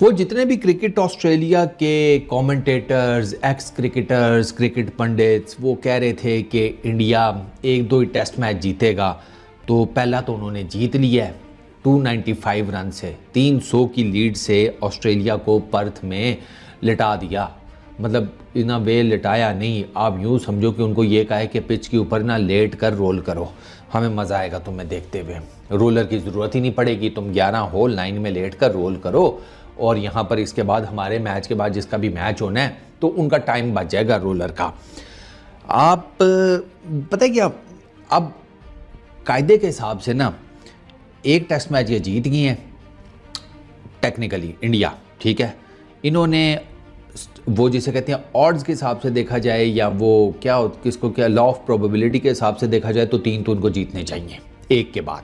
वो जितने भी क्रिकेट ऑस्ट्रेलिया के commentators, x cricketers, cricket pandits, वो कह रहे थे कि इंडिया 1-2 ही टेस्ट मैच जीतेगा, तो पहला तो उन्होंने जीत लिया है 295 रन से, 300 की लीड से ऑस्ट्रेलिया को पर्थ में लिटा दिया। मतलब इन वे लिटाया नहीं, आप यूँ समझो कि उनको ये कहा है कि पिच के ऊपर ना लेट कर रोल करो, हमें मज़ा आएगा तुम्हें देखते हुए, रोलर की ज़रूरत ही नहीं पड़ेगी, तुम 11 होल लाइन में लेट कर रोल करो और यहाँ पर इसके बाद हमारे मैच के बाद जिसका भी मैच होना है तो उनका टाइम बच जाएगा रोलर का। आप पता है क्या, अब कायदे के हिसाब से ना एक टेस्ट मैच ये जीत गई हैं टेक्निकली इंडिया, ठीक है। इन्होंने वो जिसे कहते हैं ऑड्स के हिसाब से देखा जाए या वो क्या किसको क्या लॉ ऑफ प्रोबेबिलिटी के हिसाब से देखा जाए तो 3 तो उनको जीतने चाहिए एक के बाद।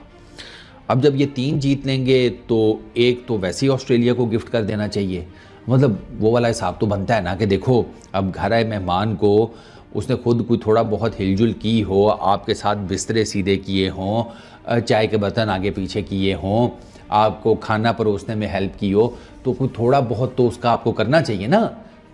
अब जब ये 3 जीत लेंगे तो एक तो वैसे ही ऑस्ट्रेलिया को गिफ्ट कर देना चाहिए। मतलब वो वाला हिसाब तो बनता है ना कि देखो अब घर आए मेहमान को उसने खुद कोई थोड़ा बहुत हिलजुल की हो, आपके साथ बिस्तरे सीधे किए हों, चाय के बर्तन आगे पीछे किए हों, आपको खाना परोसने में हेल्प की हो, तो कोई थोड़ा बहुत तो उसका आपको करना चाहिए ना।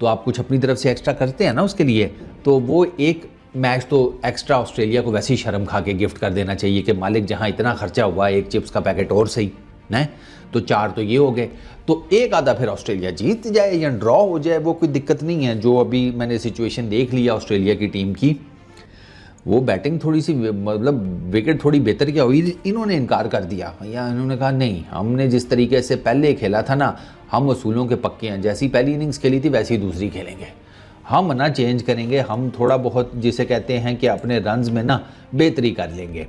तो आप कुछ अपनी तरफ से एक्स्ट्रा करते हैं ना उसके लिए, तो वो एक मैच तो एक्स्ट्रा ऑस्ट्रेलिया को वैसे ही शर्म खा के गिफ्ट कर देना चाहिए कि मालिक जहां इतना खर्चा हुआ, एक चिप्स का पैकेट और सही ना, तो 4 तो ये हो गए, तो एक आधा फिर ऑस्ट्रेलिया जीत जाए या ड्रॉ हो जाए, वो कोई दिक्कत नहीं है। जो अभी मैंने सिचुएशन देख लिया ऑस्ट्रेलिया की टीम की, वो बैटिंग थोड़ी सी मतलब विकेट थोड़ी बेहतर क्या हुई, इन्होंने इनकार कर दिया भैया, इन्होंने कहा नहीं, हमने जिस तरीके से पहले खेला था ना, हम वसूलों के पक्के हैं, जैसी पहली इनिंग्स खेली थी वैसी दूसरी खेलेंगे, हम ना चेंज करेंगे, हम थोड़ा बहुत जिसे कहते हैं कि अपने रन्स में ना बेहतरी कर लेंगे।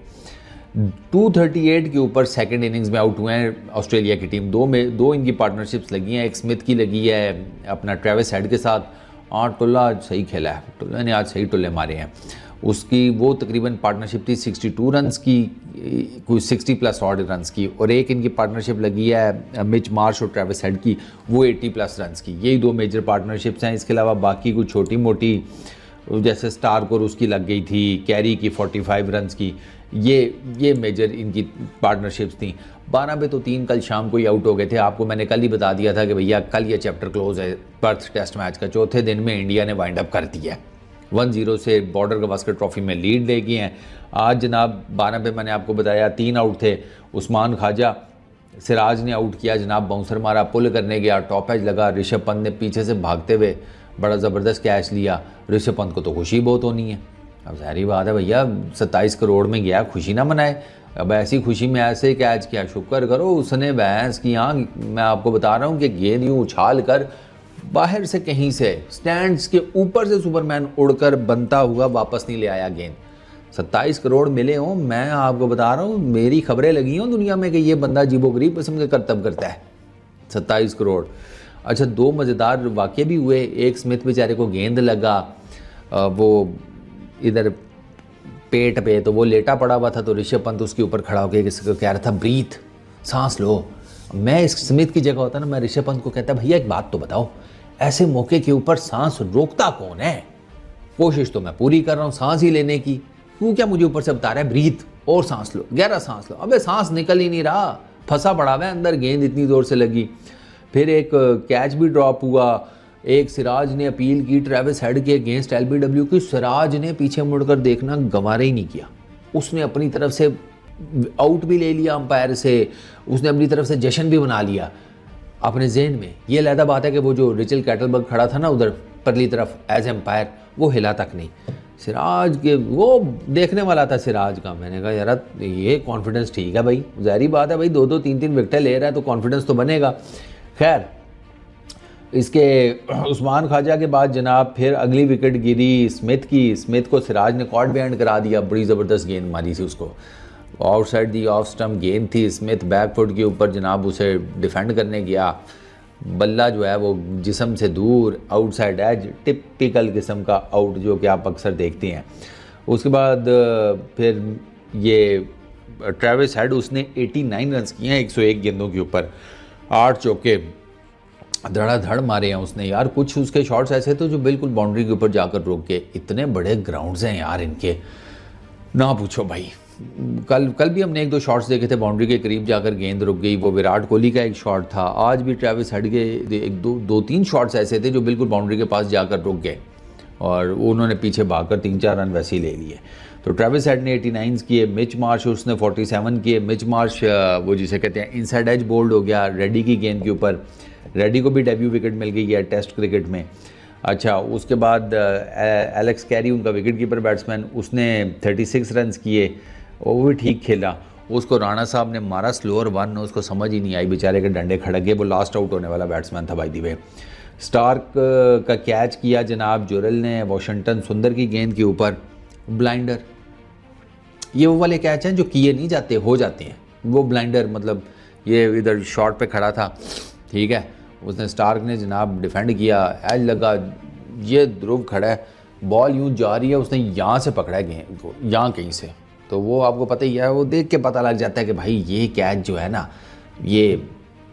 238 के ऊपर सेकंड इनिंग्स में आउट हुए हैं ऑस्ट्रेलिया की टीम। दो इनकी पार्टनरशिप्स लगी हैं, एक स्मिथ की लगी है अपना ट्रेविस हेड के साथ, और टुल्ला सही खेला है, टुल्ला ने आज सही टुल्ले मारे हैं। उसकी वो तकरीबन पार्टनरशिप थी 62 रन्स की, कोई 60+ ऑड रन्स की, और एक इनकी पार्टनरशिप लगी है मिच मार्श और ट्रेविस हेड की, वो 80+ रन्स की। यही 2 मेजर पार्टनरशिप्स हैं। इसके अलावा बाकी कुछ छोटी मोटी जैसे स्टार कोर उसकी लग गई थी, कैरी की 45 रन्स की, ये मेजर इनकी पार्टनरशिप्स थी। 12 पे तो 3 कल शाम को ही आउट हो गए थे। आपको मैंने कल ही बता दिया था कि भैया कल ये चैप्टर क्लोज है पर्थ टेस्ट मैच का। चौथे दिन में इंडिया ने वाइंड अप कर दिया है, 1-0 से बॉर्डर गवास्कर ट्रॉफी में लीड ले गए हैं। आज जनाब 12 पे मैंने आपको बताया 3 आउट थे, उस्मान ख्वाजा, सिराज ने आउट किया जनाब, बाउंसर मारा, पुल करने गया, टॉप एज लगा, ऋषभ पंत ने पीछे से भागते हुए बड़ा ज़बरदस्त कैच लिया। ऋषभ पंत को तो खुशी बहुत होनी है, अब ज़ाहिर बात है भैया 27 करोड़ में गया, खुशी ना मनाए। अब ऐसी खुशी में ऐसे कैच किया, शुक्र करो उसने भैंस की आँख, मैं आपको बता रहा हूँ कि गेंद यूँ उछाल कर बाहर से कहीं से स्टैंड्स के ऊपर से सुपरमैन उड़कर बनता हुआ वापस नहीं ले आया गेंद। 27 करोड़ मिले हों, मैं आपको बता रहा हूँ मेरी खबरें लगी हों दुनिया में कि ये बंदा अजीबोगरीब किस्म के करतब करता है। 27 करोड़। अच्छा 2 मज़ेदार वाक़े भी हुए। एक स्मिथ बेचारे को गेंद लगा, वो इधर पेट पे, तो वो लेटा पड़ा हुआ था, तो ऋषभ पंत उसके ऊपर खड़ा होकर किसी को कह रहा था ब्रीथ, सांस लो। मैं इस स्मिथ की जगह होता ना, मैं ऋषभ पंत को कहता भैया एक बात तो बताओ, ऐसे मौके के ऊपर सांस रोकता कौन है? कोशिश तो मैं पूरी कर रहा हूँ सांस ही लेने की, तू क्या मुझे ऊपर से बता रहा है ब्रीथ और सांस लो, गहरा सांस लो। अबे सांस निकल ही नहीं रहा, फंसा पड़ा हुआ है अंदर, गेंद इतनी जोर से लगी। फिर एक कैच भी ड्रॉप हुआ। एक सिराज ने अपील की ट्रेविस हेड के अगेंस्ट LBW की, सिराज ने पीछे मुड़कर देखना गंवारा ही नहीं किया, उसने अपनी तरफ से आउट भी ले लिया अंपायर से, उसने अपनी तरफ से जश्न भी बना लिया अपने जहन में। ये अलहदा बात है कि वो जो रिचल कैटलबर्ग खड़ा था ना उधर परली तरफ एज एम्पायर, वो हिला तक नहीं। सिराज के वो देखने वाला था सिराज का, मैंने कहा यार ये कॉन्फिडेंस ठीक है भाई, ज़ाहिर बात है भाई 2-2 3-3 विकेटें ले रहा है तो कॉन्फिडेंस तो बनेगा। खैर इसके उस्मान ख्वाजा के बाद जनाब फिर अगली विकेट गिरी स्मिथ की, स्मिथ को सिराज ने कॉट बैंड करा दिया, बड़ी ज़बरदस्त गेंद मारी थी उसको, आउटसाइड दी ऑफ स्टम्प गेंद थी, स्मिथ बैकफुट के ऊपर जनाब उसे डिफेंड करने गया, बल्ला जो है वो जिस्म से दूर, आउटसाइड एज, टिपिकल किस्म का आउट जो कि आप अक्सर देखते हैं। उसके बाद फिर ये ट्रेविस हेड उसने 89 रन्स किए हैं 101 गेंदों के ऊपर, 8 चौके धड़ाधड़ मारे हैं उसने यार। कुछ उसके शॉट्स ऐसे थे जो बिल्कुल बाउंड्री के ऊपर जाकर रोक के, इतने बड़े ग्राउंड्स हैं यार इनके, ना पूछो भाई। कल भी हमने 1-2 शॉट्स देखे थे, बाउंड्री के करीब जाकर गेंद रुक गई। वो विराट कोहली का एक शॉट था, आज भी ट्रेविस हेड के 1-2-3 शॉट्स ऐसे थे जो बिल्कुल बाउंड्री के पास जाकर रुक गए और उन्होंने पीछे भागकर 3-4 रन वैसे ही ले लिए। तो ट्रेविस हेड ने 89 किए, मिच मार्श उसने 47 किए। मिच मार्श वो जिसे कहते हैं इनसाइड एज बोल्ड हो गया रेडी की गेंद के ऊपर। रेडी को भी डेब्यू विकेट मिल गई है टेस्ट क्रिकेट में। अच्छा, उसके बाद एलेक्स कैरी उनका विकेट कीपर बैट्समैन, उसने 36 रन किए, वो भी ठीक खेला। उसको राणा साहब ने मारा स्लोअर 1, उसको समझ ही नहीं आई, बेचारे के डंडे खड़क गए। वो लास्ट आउट होने वाला बैट्समैन था बाय द वे। स्टार्क का कैच किया जनाब जोरेल ने वॉशिंगटन सुंदर की गेंद के ऊपर, ब्लाइंडर। ये वो वाले कैच हैं जो किए नहीं जाते, हो जाते हैं। वो ब्लाइंडर मतलब ये इधर शॉट पे खड़ा था, ठीक है, उसने स्टार्क ने जनाब डिफेंड किया, एज लगा, ये ध्रुव खड़ा है, बॉल यूँ जा रही है, उसने यहाँ से पकड़ा है गेंद को, यहाँ कहीं से। तो वो आपको पता ही है, वो देख के पता लग जाता है कि भाई ये कैच जो है ना, ये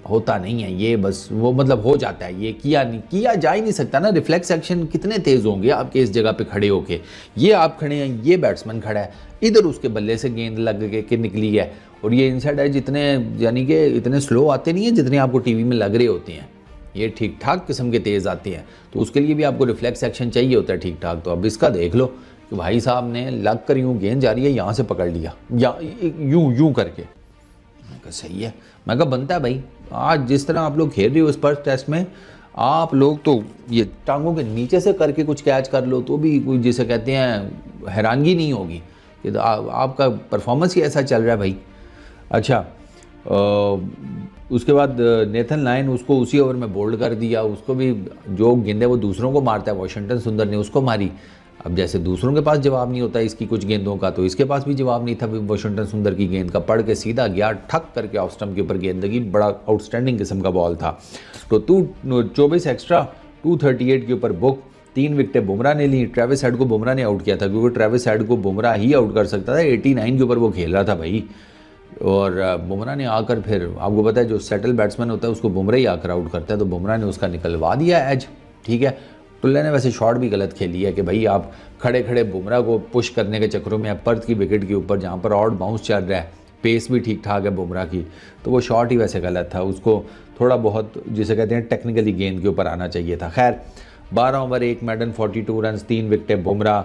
होता नहीं है, ये बस वो मतलब हो जाता है, ये किया जा ही नहीं सकता ना। रिफ्लेक्स एक्शन कितने तेज़ होंगे आपके इस जगह पे खड़े होके। ये आप खड़े हैं, ये बैट्समैन खड़ा है, इधर उसके बल्ले से गेंद लग के निकली है, और ये इनसाइड एज इतने यानी कि इतने स्लो आते नहीं हैं जितने आपको टीवी में लग रहे होते हैं, ये ठीक ठाक किस्म के तेज़ आते हैं। तो उसके लिए भी आपको रिफ्लेक्स एक्शन चाहिए होता है ठीक ठाक। तो अब इसका देख लो कि भाई साहब ने लग कर यूँ गेंद जा रही है, यहाँ से पकड़ लिया, या यूँ करके। सही है, मैं कहा बनता है भाई। आज जिस तरह आप लोग खेल रहे हो इस फर्स्ट टेस्ट में, आप लोग तो ये टांगों के नीचे से करके कुछ कैच कर लो तो भी कोई जिसे कहते हैं हैरानगी नहीं होगी कि तो आपका परफॉर्मेंस ही ऐसा चल रहा है भाई। अच्छा, उसके बाद नेथन लायन, उसको उसी ओवर में बोल्ड कर दिया। उसको भी जो गेंदें वो दूसरों को मारता है, वॉशिंगटन सुंदर ने उसको मारी। अब जैसे दूसरों के पास जवाब नहीं होता इसकी कुछ गेंदों का, तो इसके पास भी जवाब नहीं था। वॉशिंगटन सुंदर की गेंद का पड़ के सीधा गया, ठक करके ऑफ स्टंप के ऊपर गेंद लगी। बड़ा आउटस्टैंडिंग किस्म का बॉल था। तो 24 एक्स्ट्रा 238 के ऊपर बुक। 3 विकेटें बुमराह ने ली। ट्रेविस हेड को बुमराह ने आउट किया था, क्योंकि ट्रेविस हेड को बुमराह ही आउट कर सकता था। 89 के ऊपर वो खेल रहा था भाई, और बुमराह ने आकर, फिर आपको पता है जो सेटल बैट्समैन होता है उसको बुमराह ही आकर आउट करता है, तो बुमराह ने उसका निकलवा दिया एज, ठीक है। टुल्ले ने वैसे शॉट भी गलत खेली है कि भाई आप खड़े खड़े बुमराह को पुश करने के चक्करों में आप पर्थ की विकेट के ऊपर, जहाँ पर आउट बाउंस चल रहा है, पेस भी ठीक ठाक है बुमराह की, तो वो शॉट ही वैसे गलत था। उसको थोड़ा बहुत जिसे कहते हैं टेक्निकली गेंद के ऊपर आना चाहिए था। खैर, 12 ओवर 1 मेडन 42 रन, 3 विकेटें बुमराह।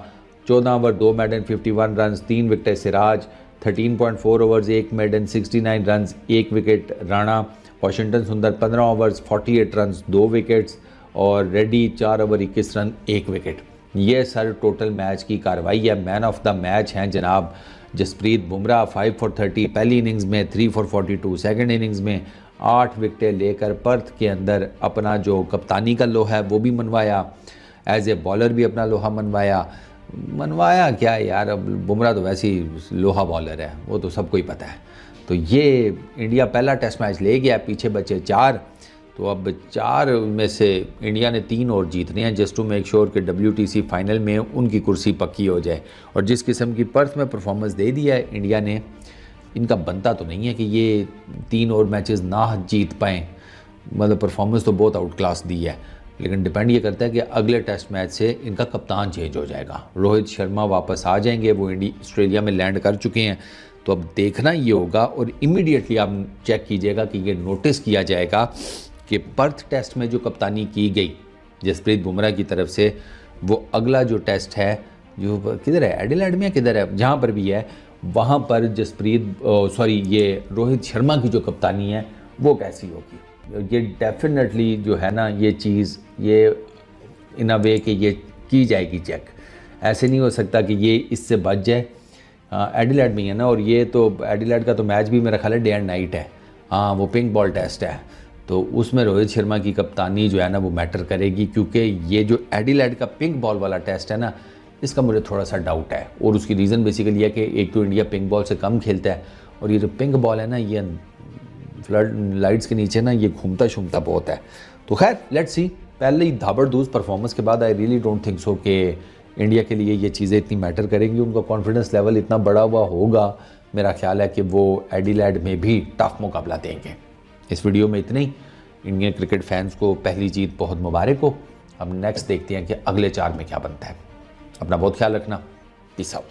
14 ओवर 2 मेडन 51 रन, 3 विकेटें Siraj. 13.4 overs 1 maiden 69 run, 1 wicket Rana. Washington Sundar 15 overs 48 run, 2 wickets, और रेड्डी 4 ओवर 21 रन, 1 विकेट। ये सर टोटल मैच की कार्रवाई है। मैन ऑफ द मैच हैं जनाब जसप्रीत बुमराह, 5 for 30 पहली इनिंग्स में, 3 for 42 सेकंड इनिंग्स में। 8 विकेटें लेकर पर्थ के अंदर अपना जो कप्तानी का लोहा है वो भी मनवाया, एज ए बॉलर भी अपना लोहा मनवाया क्या यार, अब बुमराह तो वैसे ही लोहा बॉलर है, वो तो सबको ही पता है। तो ये इंडिया पहला टेस्ट मैच ले गया, पीछे बचे 4। तो अब 4 में से इंडिया ने 3 और जीतने हैं, जस्ट टू मेक श्योर कि WTC फाइनल में उनकी कुर्सी पक्की हो जाए। और जिस किस्म की पर्थ में परफॉर्मेंस दे दी है इंडिया ने, इनका बनता तो नहीं है कि ये 3 और मैचेस ना जीत पाएँ। मतलब परफॉर्मेंस तो बहुत आउट क्लास दी है, लेकिन डिपेंड ये करता है कि अगले टेस्ट मैच से इनका कप्तान चेंज हो जाएगा। रोहित शर्मा वापस आ जाएंगे, वो ऑस्ट्रेलिया में लैंड कर चुके हैं। तो अब देखना ये होगा, और इमीडिएटली आप चेक कीजिएगा कि ये नोटिस किया जाएगा कि पर्थ टेस्ट में जो कप्तानी की गई जसप्रीत बुमराह की तरफ से, वो अगला जो टेस्ट है जो किधर है, एडिलेड में किधर है, जहाँ पर भी है, वहाँ पर ये रोहित शर्मा की जो कप्तानी है वो कैसी होगी। ये डेफिनेटली जो है ना, ये चीज़ ये इन अ वे कि ये की जाएगी चेक। ऐसे नहीं हो सकता कि ये इससे बच जाए। एडिलेड में है ना, और ये तो एडिलेड का तो मैच भी मेरा ख्याल है डे एंड नाइट है। हाँ, वो पिंक बॉल टेस्ट है, तो उसमें रोहित शर्मा की कप्तानी जो है ना वो मैटर करेगी, क्योंकि ये जो एडिलेड का पिंक बॉल वाला टेस्ट है ना, इसका मुझे थोड़ा सा डाउट है। और उसकी रीज़न बेसिकली है कि एक तो इंडिया पिंक बॉल से कम खेलता है, और ये जो पिंक बॉल है ना, ये फ्लड लाइट्स के नीचे ना ये घूमता शूमता बहुत है। तो खैर लेट्स सी, पहले ही धाबड़दूज परफॉर्मेंस के बाद I really don't think so कि इंडिया के लिए ये चीज़ें इतनी मैटर करेंगी। उनका कॉन्फिडेंस लेवल इतना बढ़ा हुआ होगा, मेरा ख्याल है कि वो एडिलेड में भी टफ मुकाबला देंगे। इस वीडियो में इतने ही। इंडियन क्रिकेट फैंस को पहली जीत बहुत मुबारक हो। अब नेक्स्ट देखते हैं कि अगले 4 में क्या बनता है। अपना बहुत ख्याल रखना। Peace out.